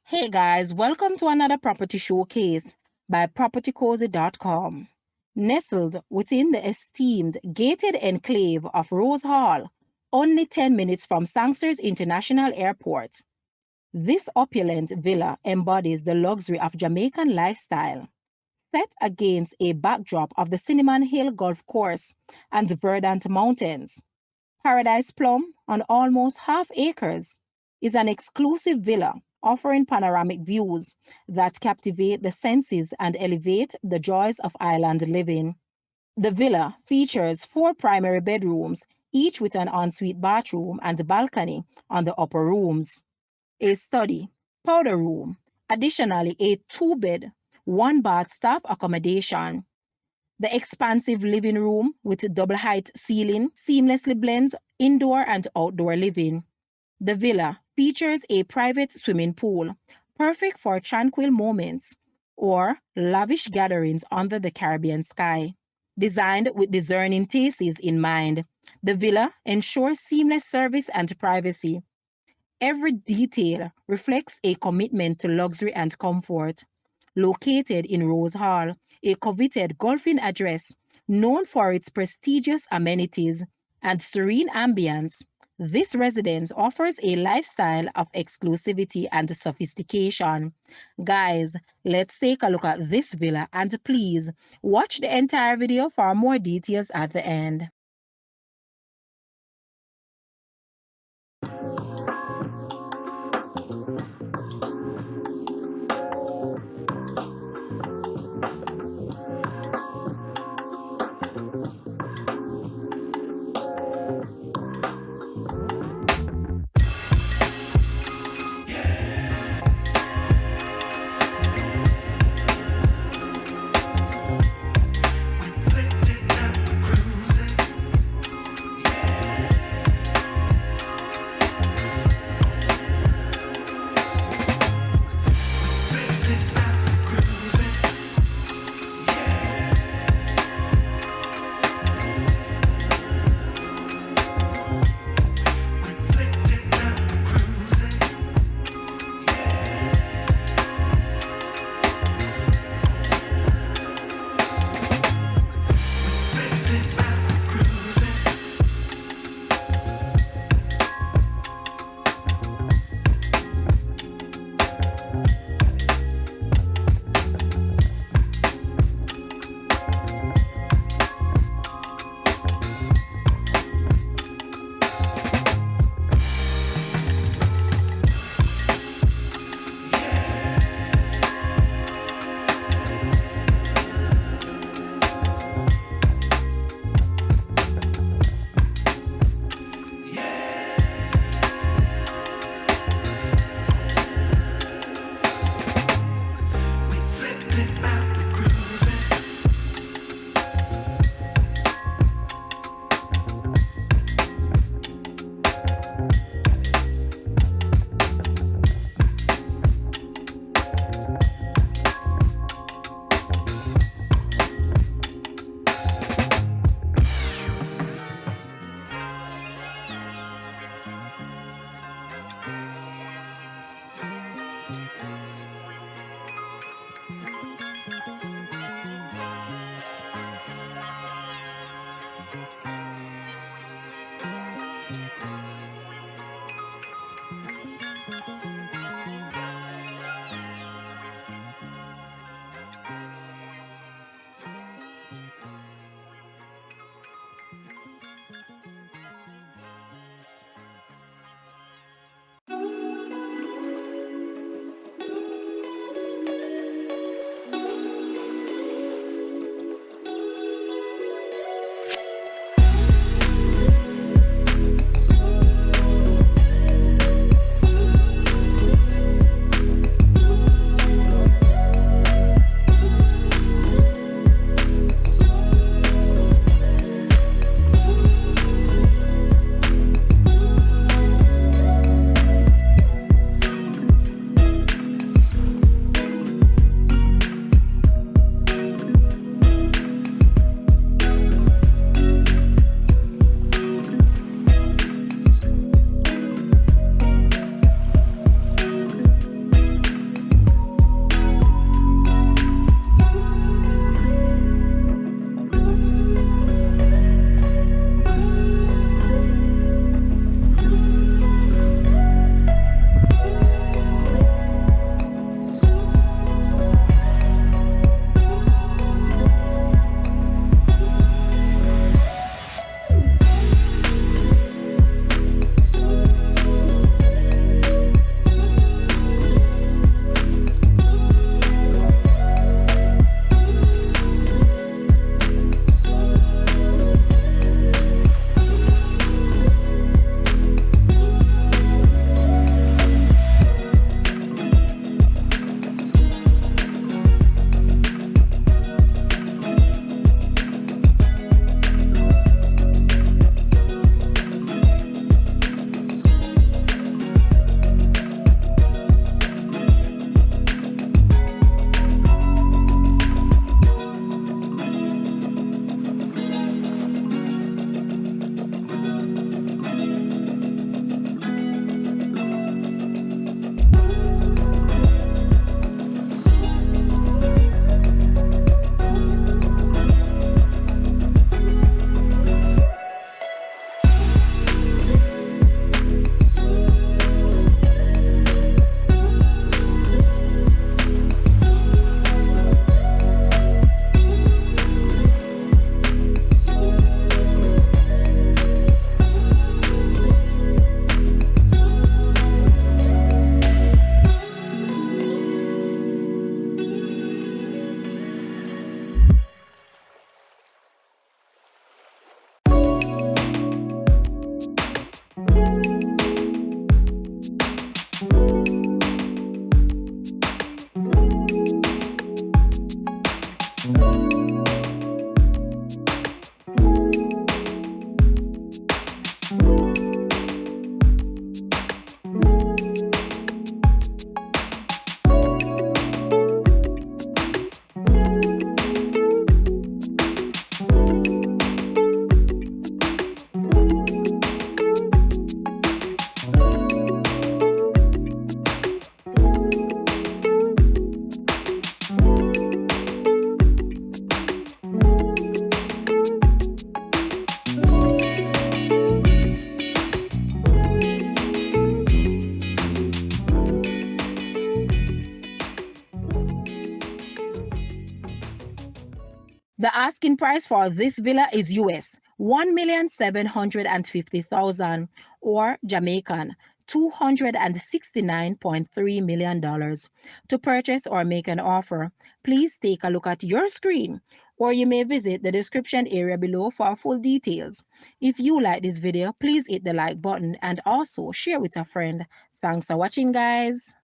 Hey guys, welcome to another property showcase by propertycozy.com. Nestled within the esteemed gated enclave of Rose Hall, only 10 minutes from Sangster International Airport. This opulent villa embodies the luxury of Jamaican lifestyle, set against a backdrop of the Cinnamon Hill Golf Course and Verdant Mountains. Paradise Plum, on almost half acres, is an exclusive villa offering panoramic views that captivate the senses and elevate the joys of island living. The villa features 4 primary bedrooms, each with an ensuite bathroom and balcony on the upper rooms, a study, powder room, additionally a 2-bed, 1-bath staff accommodation. The expansive living room with double height ceiling seamlessly blends indoor and outdoor living. The villa features a private swimming pool, perfect for tranquil moments or lavish gatherings under the Caribbean sky. Designed with discerning tastes in mind, the villa ensures seamless service and privacy. Every detail reflects a commitment to luxury and comfort. Located in Rose Hall, a coveted golfing address known for its prestigious amenities and serene ambience, this residence offers a lifestyle of exclusivity and sophistication. Guys, let's take a look at this villa and please watch the entire video for more details at the end. The asking price for this villa is US 1,750,000 or Jamaican $269.3 million. To purchase or make an offer, please take a look at your screen, or you may visit the description area below for full details. If you like this video, please hit the like button and also share with a friend. Thanks for watching, guys.